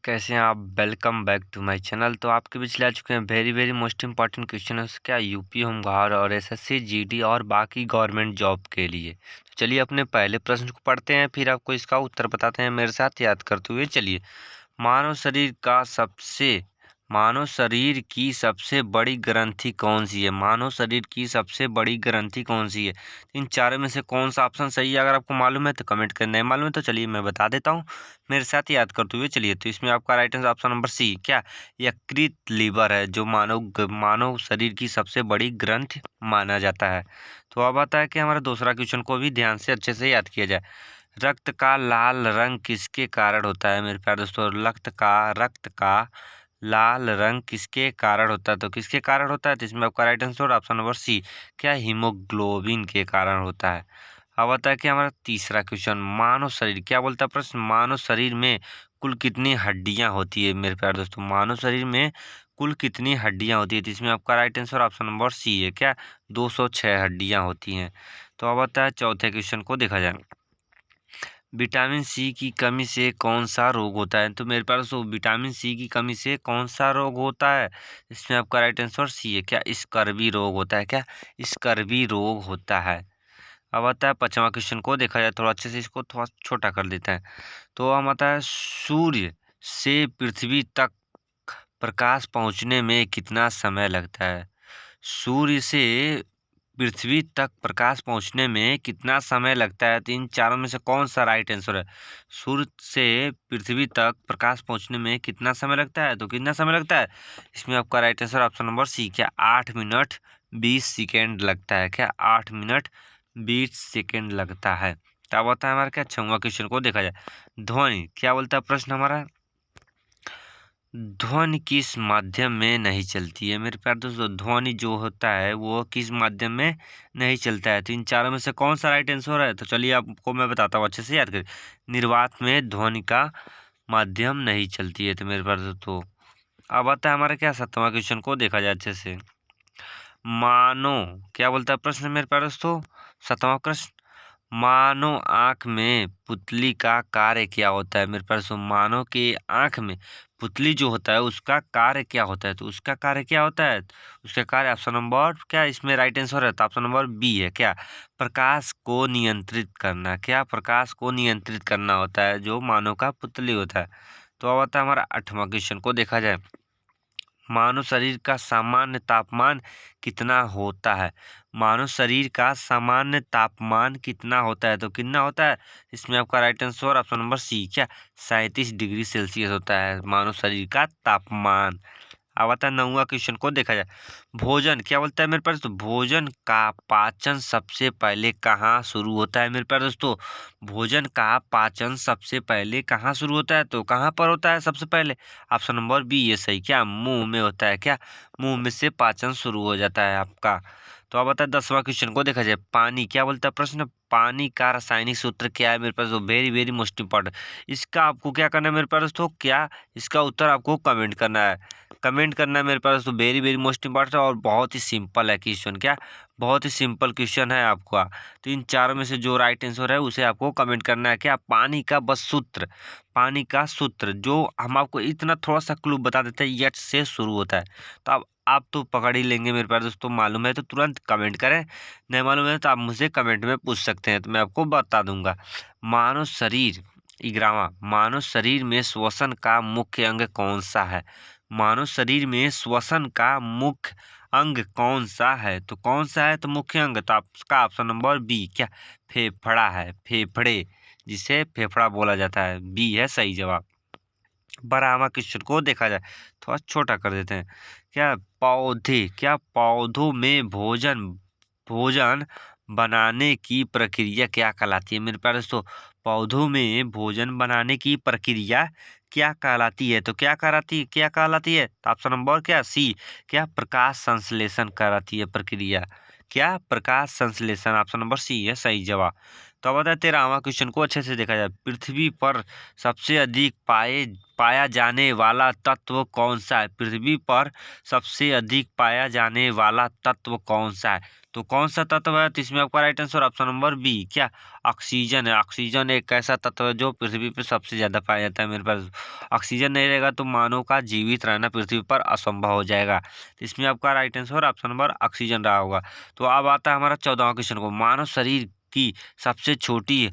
कैसे हैं आप? Welcome back to my channel. तो आपके बीच ला चुके हैं वेरी मोस्ट इंपॉर्टेंट क्वेश्चन है क्या यूपी होमगार्ड और एसएससी जीडी और बाकी गवर्नमेंट जॉब के लिए। तो चलिए अपने पहले प्रश्न को पढ़ते हैं, फिर आपको इसका उत्तर बताते हैं मेरे साथ याद करते हुए। चलिए, मानव शरीर की सबसे बड़ी ग्रंथि कौन सी है? मानव शरीर की सबसे बड़ी ग्रंथि कौन सी है? इन चारों में से कौन सा ऑप्शन सही है? अगर आपको मालूम है तो कमेंट करना, नहीं मालूम है तो चलिए मैं बता देता हूँ मेरे साथ याद करते हुए। चलिए, तो इसमें आपका right answer option number C क्या यकृत लीवर है, जो मानव शरीर की सबसे बड़ी ग्रंथ माना जाता है। तो अब आता है कि हमारा दूसरा क्वेश्चन को भी ध्यान से अच्छे से याद किया जाए। रक्त का लाल रंग किसके कारण होता है मेरे प्यारे दोस्तों? रक्त का लाल रंग किसके कारण होता है? तो किसके कारण होता है? तो इसमें आपका right answer option number C क्या हीमोग्लोबिन के कारण होता है। अब आता है कि हमारा तीसरा क्वेश्चन, मानव शरीर क्या बोलता है प्रश्न? मानव शरीर में कुल कितनी हड्डियां होती है मेरे प्यारे दोस्तों? मानव शरीर में कुल कितनी हड्डियां होती है? तो इसमें आपका right answer option number C है क्या 206 हड्डियां होती हैं। तो अब आता है चौथे क्वेश्चन को देखा जाए, विटामिन सी की कमी से कौन सा रोग होता है? तो मेरे पास तो विटामिन सी की कमी से कौन सा रोग होता है? इसमें आपका राइट आंसर सी है क्या स्कर्वी रोग होता है। क्या स्कर्वी रोग होता है। अब आता है पांचवा क्वेश्चन को देखा जाए, थोड़ा अच्छे से इसको थोड़ा छोटा कर देते हैं। तो हम आता है सूर्य से पृथ्वी तक प्रकाश पहुंचने में कितना समय लगता है? सूर्य से पृथ्वी तक प्रकाश पहुंचने में कितना समय लगता है? तो इन चारों में से कौन सा राइट आंसर है? सूर्य से पृथ्वी तक प्रकाश पहुंचने में कितना समय लगता है? तो कितना समय लगता है? इसमें आपका right answer option number C क्या 8 मिनट 20 सेकेंड लगता है। क्या 8 मिनट 20 सेकेंड लगता है। तो अब होता है हमारा क्या छठवां क्वेश्चन को देखा जाए, ध्वनि क्या बोलता है प्रश्न हमारा? ध्वनि किस माध्यम में नहीं चलती है मेरे प्यारे दोस्तों? ध्वनि जो होता है वो किस माध्यम में नहीं चलता है? तो इन चारों में से कौन सा राइट आंसर है? तो चलिए आपको मैं बताता हूँ, अच्छे से याद करिए। निर्वात में ध्वनि का माध्यम नहीं चलती है। तो मेरे प्यारे दोस्तों अब आता है हमारा क्या सातवां क्वेश्चन को देखा जाए अच्छे से, मानो क्या बोलता है प्रश्न मेरे प्यारे दोस्तों? सातवां प्रश्न, मानव आँख में पुतली का कार्य क्या होता है मेरे पास? मानव की आँख में पुतली जो होता है उसका कार्य क्या होता है? तो उसका कार्य क्या होता है? उसका कार्य ऑप्शन नंबर क्या इसमें राइट आंसर है? तो ऑप्शन नंबर बी है क्या प्रकाश को नियंत्रित करना। क्या प्रकाश को नियंत्रित करना होता है जो मानव का पुतली होता है। तो अब आता है हमारा आठवां क्वेश्चन को देखा जाए, मानव शरीर का सामान्य तापमान कितना होता है? मानव शरीर का सामान्य तापमान कितना होता है? तो कितना होता है? इसमें आपका right answer option number C क्या 37 डिग्री सेल्सियस होता है मानव शरीर का तापमान। अब आता है नौवां क्वेश्चन को देखा जाए, भोजन क्या बोलता है मेरे पास? तो भोजन का पाचन सबसे पहले कहाँ शुरू होता है मेरे पास दोस्तों? भोजन का पाचन सबसे पहले कहाँ शुरू होता है? तो कहाँ पर होता है सबसे पहले? ऑप्शन नंबर बी ये सही क्या मुंह में होता है। क्या मुंह में से पाचन शुरू हो जाता है आपका। तो अब आता है 10वां क्वेश्चन को देखा जाए, पानी क्या बोलता है प्रश्न? पानी का रासायनिक सूत्र क्या है मेरे पास? तो वेरी मोस्ट इंपॉर्टेंट, इसका आपको क्या करना है मेरे पास दोस्तों? क्या इसका उत्तर आपको कमेंट करना है। कमेंट करना है मेरे पास तो वेरी मोस्ट इंपॉर्टेंट और बहुत ही सिंपल है क्वेश्चन। क्या बहुत ही सिंपल क्वेश्चन है आपका। तो इन चारों में से जो राइट आंसर है उसे आपको कमेंट करना है। क्या पानी का बस सूत्र, पानी का सूत्र जो हम आपको इतना थोड़ा सा क्लू बता देते हैं यट से शुरू होता है। तो अब आप तो पकड़ ही लेंगे मेरे पास दोस्तों, मालूम है तो तुरंत कमेंट करें, नहीं मालूम है तो आप मुझसे कमेंट में पूछ सकते हैं तो मैं आपको बता दूंगा। मानव शरीर 11वां, मानव शरीर में श्वसन का मुख्य अंग कौन सा है? मानव शरीर में श्वसन का मुख्य अंग कौन सा है? तो कौन सा है तो मुख्य अंग? तो आपका ऑप्शन नंबर बी क्या फेफड़ा है। फेफड़े जिसे फेफड़ा बोला जाता है, बी है सही जवाब। 12वां क्वेश्चन को देखा जाए, थोड़ा छोटा कर देते हैं। क्या पौधों में भोजन भोजन बनाने की प्रक्रिया क्या कहलाती है मेरे पास? तो पौधों में भोजन बनाने की प्रक्रिया क्या कहलाती है? तो क्या कहलाती है? तो ऑप्शन नंबर क्या सी क्या प्रकाश संश्लेषण कहलाती है प्रक्रिया। क्या प्रकाश संश्लेषण, ऑप्शन नंबर सी है सही जवाब। तो अब आता है 13वां क्वेश्चन को अच्छे से देखा जाए, पृथ्वी पर सबसे अधिक पाया जाने वाला तत्व कौन सा है? पृथ्वी पर सबसे अधिक पाया जाने वाला तत्व कौन सा है? तो कौन सा तत्व है? तो इसमें आपका right answer option number B, क्या? ऑक्सीजन है। ऑक्सीजन एक ऐसा तत्व है जो पृथ्वी पर सबसे ज्यादा पाया जाता है मेरे पास। ऑक्सीजन नहीं रहेगा तो मानव का जीवित रहना पृथ्वी पर असंभव हो जाएगा। तो इसमें आपका right answer option number oxygen रहा होगा। तो अब आता है हमारा 14वां क्वेश्चन को, मानव शरीर की सबसे छोटी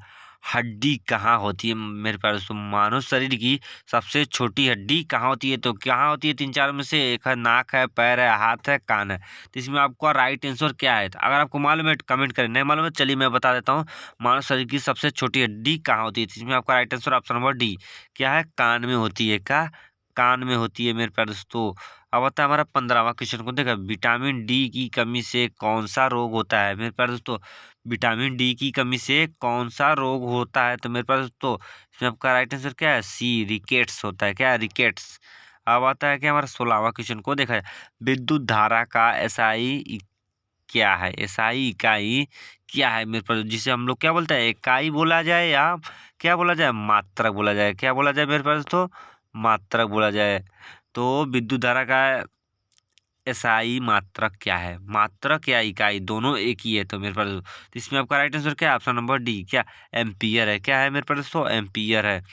हड्डी कहाँ होती है मेरे पास? तो मानव शरीर की सबसे छोटी हड्डी कहाँ होती है? तो कहाँ होती है? तीन चार में से एक है, नाक है, पैर है, हाथ है, कान है। तो इसमें आपका राइट आंसर क्या है? तो अगर आपको मालूम है कमेंट करें, नहीं मालूम है चलिए मैं बता देता हूँ। मानव शरीर की सबसे छोटी हड्डी कहाँ होती है? तो इसमें आपका right answer option number D, क्या है? कान में होती है। क्या? कान में होती है मेरे प्यारे दोस्तों। अब आता है हमारा 15वां क्वेश्चन को, देखा विटामिन डी की कमी से कौन सा रोग होता है मेरे प्यारे दोस्तों? विटामिन डी की कमी से कौन सा रोग होता है? तो मेरे पास तो इसमें आपका राइट आंसर क्या है? सी, रिकेट्स होता है। क्या? रिकेट्स। अब आता है कि हमारा 16वां क्वेश्चन को देखा जाए, विद्युत धारा का एसआई क्या है? एसआई इकाई क्या है मेरे पास, जिसे हम लोग क्या बोलते हैं? इकाई बोला जाए या क्या बोला जाए? मात्रक बोला जाए। क्या बोला जाए मेरे पास? तो मात्रक बोला जाए। तो विद्युत धारा का एसआई मात्रक क्या है? मात्रक या इकाई दोनों एक ही है। तो मेरे पास तो इसमें आपका राइट आंसर क्या है? ऑप्शन नंबर डी, क्या? एम्पियर है। क्या है मेरे पास? तो एम्पियर है।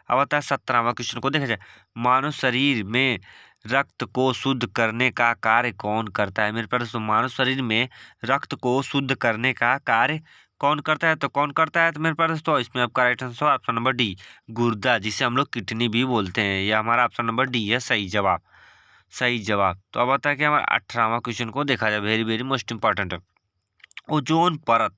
अब आता है 17वां क्वेश्चन को देखा जाए, मानव शरीर में रक्त को शुद्ध करने का कार्य कौन करता है मेरे पास? तो मानव शरीर में रक्त को शुद्ध करने का कार्य कौन करता है? तो कौन करता है? तो मेरे पास तो इसमें आपका right answer option number D, गुर्दा, जिसे हम लोग किडनी भी बोलते हैं। यह हमारा ऑप्शन नंबर डी है सही जवाब। सही जवाब। तो अब आता है कि हमारा 18वां क्वेश्चन को देखा जाए, वेरी वेरी मोस्ट इंपॉर्टेंट है। ओजोन परत,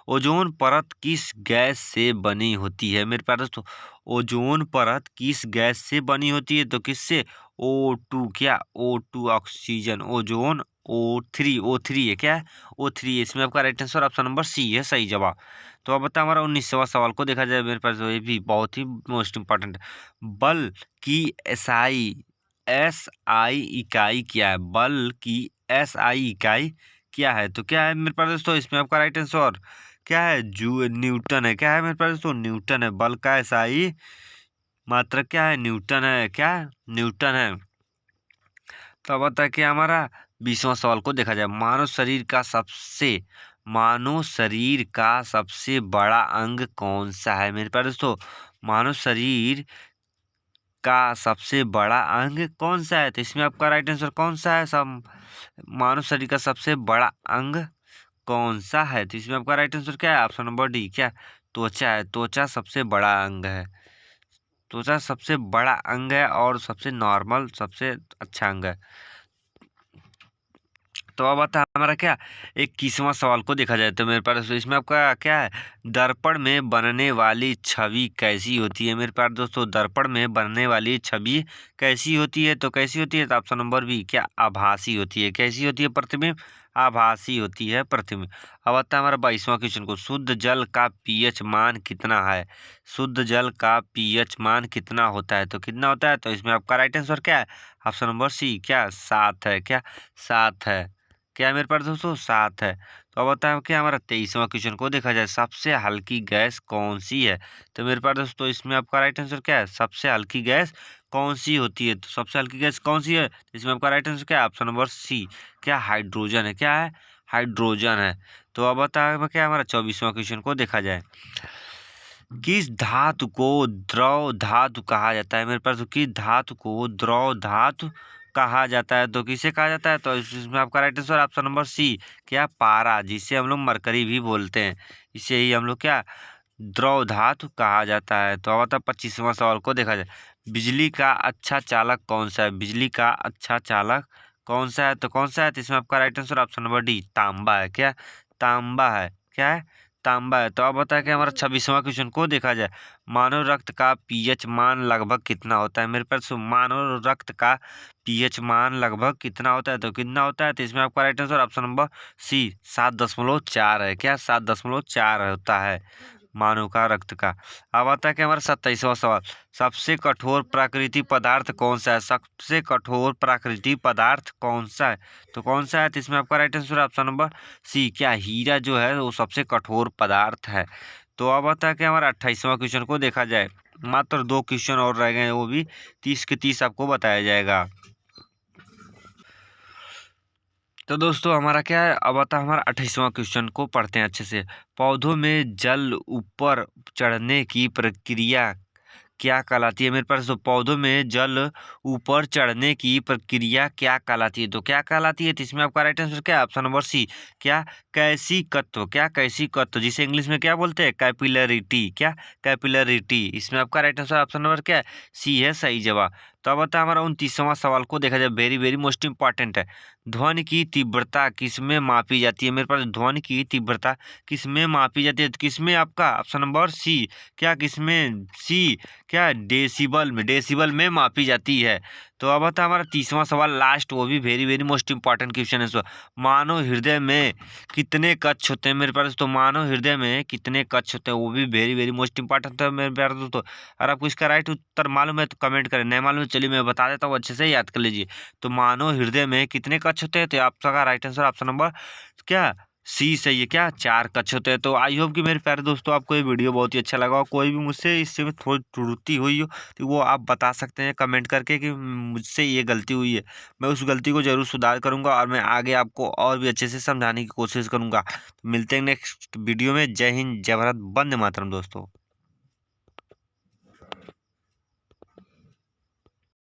ओजोन परत किस गैस से बनी होती है मेरे प्यारे दोस्तों? ओजोन परत किस गैस से बनी होती है? तो किससे? O2, क्या? O2 oxygen. ओजोन O3 है। क्या है? O3 है। इसमें आपका right answer option number C है सही जवाब। तो अब बता हमारा 19वां सवाल को देखा जाए मेरे पास, ये भी बहुत ही मोस्ट इंपॉर्टेंट है। बल की एसआई इकाई क्या है? बल की एसआई इकाई क्या है? तो क्या है मेरे पास दोस्तों? इसमें आपका राइट आंसर क्या है? जू न्यूटन है। क्या है मेरे पास दोस्तों? न्यूटन है। बल का एसआई मात्रक क्या है? न्यूटन है। क्या? न्यूटन है। तो अब आता है कि हमारा 20वां सवाल को देखा जाए, मानव शरीर का सबसे बड़ा अंग कौन सा है मेरे पास दोस्तों? मानव शरीर का सबसे बड़ा अंग कौन सा है? तो इसमें आपका राइट आंसर कौन सा है? सब मानव शरीर का सबसे बड़ा अंग कौन सा है? तो इसमें आपका राइट आंसर क्या है? ऑप्शन नंबर डी, क्या? त्वचा है। त्वचा सबसे बड़ा अंग है। त्वचा सबसे बड़ा अंग है और सबसे नॉर्मल, सबसे अच्छा अंग है। तो अब आता है हमारा क्या, 21वां सवाल को देखा जाए तो मेरे पास इसमें आपका क्या है, दर्पण में बनने वाली छवि कैसी होती है मेरे पास दोस्तों? दर्पण में बनने वाली छवि कैसी होती है? तो कैसी होती है? तो ऑप्शन नंबर बी, क्या? आभासी होती है। कैसी होती है? प्रतिबिंब आभासी होती है, प्रतिबिंब। अब आता है हमारा 22वां क्वेश्चन को, शुद्ध जल का पीएच मान कितना है? शुद्ध जल का पीएच मान कितना होता है? तो कितना होता है? तो इसमें आपका राइट आंसर क्या है? ऑप्शन नंबर सी, क्या? 7 है। क्या? 7 है। क्या है मेरे पास दोस्तों? 7 है। तो अब बताओ कि हमारा 23वां क्वेश्चन को देखा जाए, सबसे हल्की गैस कौन सी है? तो मेरे पास दोस्तों इसमें आपका राइट आंसर क्या है? सबसे हल्की गैस कौन सी होती है? तो सबसे हल्की गैस कौन सी है? इसमें आपका राइट आंसर क्या है? ऑप्शन नंबर सी, क्या? हाइड्रोजन है। क्या है? हाइड्रोजन है। तो अब बताओ क्या हमारा 24वां क्वेश्चन को देखा जाए, किस धातु को द्रव धातु कहा जाता है मेरे पास? तो किस धातु को द्रव धातु कहा जाता है? तो किसे कहा जाता है? तो इसमें आपका right answer option number C, क्या? पारा, जिसे हम लोग मरकरी भी बोलते हैं। इसे ही हम लोग क्या, द्रव धातु कहा जाता है। तो अब आता है 25वां सवाल को देखा जाए, बिजली का अच्छा चालक कौन सा है? बिजली का अच्छा चालक कौन सा है? तो कौन सा है? तो इसमें आपका right answer option number D, तांबा है। क्या? तांबा है। क्या है? तांबा है। तो अब बता कि हमारा 26वां क्वेश्चन को देखा जाए, मानव रक्त का पीएच मान लगभग कितना होता है मेरे पास? मानव रक्त का पीएच मान लगभग कितना होता है? तो कितना होता है? तो इसमें आपका right answer option number C, 7.4 है। क्या? 7.4 होता है मानव का रक्त का। अब आता है कि हमारा 27वां सवाल, सबसे कठोर प्राकृतिक पदार्थ कौन सा है? सबसे कठोर प्राकृतिक पदार्थ कौन सा है? तो कौन सा है? तो इसमें आपका right answer option number C, क्या? हीरा जो है वो सबसे कठोर पदार्थ है। तो अब आता है कि हमारा 28वां क्वेश्चन को देखा जाए, मात्र 2 क्वेश्चन और रह गए हैं, वो भी 30 के 30 आपको बताया जाएगा। तो दोस्तों हमारा क्या है, अब आता है हमारा 28वां क्वेश्चन को पढ़ते हैं अच्छे से। पौधों में जल ऊपर चढ़ने की प्रक्रिया क्या कहलाती है? मेरे पास तो पौधों में जल ऊपर चढ़ने की प्रक्रिया क्या कहलाती है? तो क्या कहलाती है? तो इसमें आपका राइट आंसर क्या है? Option number C. क्या? कैसिकत्व। क्या? कैसिकत्व, जिसे इंग्लिश में क्या बोलते हैं? कैपिलरिटी। क्या? कैपिलरिटी। इसमें आपका राइट आंसर ऑप्शन नंबर क्या है? सी है सही जवाब। तो अब आता है हमारा 29वां सवाल को देखा जाए, वेरी वेरी मोस्ट इंपॉर्टेंट है। ध्वनि की तीव्रता किसमें मापी जाती है? मेरे पास ध्वनि की तीव्रता किसमें मापी जाती है? तो किसमें? आपका ऑप्शन नंबर सी। क्या? किसमें? सी। क्या? डेसिबल में मापी जाती है। तो अब आता है हमारा 30वां सवाल, लास्ट, वो भी very very most important question है। मानव हृदय में कितने कक्ष होते हैं? मेरे पास तो मानव हृदय में कितने कक्ष होते हैं, वो भी वेरी वेरी मोस्ट इंपॉर्टेंट है मेरे प्यारे दोस्तों। अगर आपको इसका राइट उत्तर मालूम है तो कमेंट करें, नहीं मालूम है चलिए मैं बता देता हूँ, अच्छे से याद कर लीजिए। तो मानव हृदय में कितने कक्ष होते हैं? तो आपका राइट आंसर ऑप्शन नंबर क्या? सी सही है। क्या? 4 कक्ष होते हैं। तो आई होप कि मेरे प्यारे दोस्तों आपको ये वीडियो बहुत ही अच्छा लगा, और कोई भी मुझसे इससे में थोड़ी त्रुटि हुई हो तो वो आप बता सकते हैं कमेंट करके कि मुझसे ये गलती हुई है। मैं उस गलती को जरूर सुधार करूंगा, और मैं आगे आपको और भी अच्छे से समझाने की कोशिश करूंगा। मिलते हैं नेक्स्ट वीडियो में। जय हिंद, जय भारत, वंदे मातरम दोस्तों।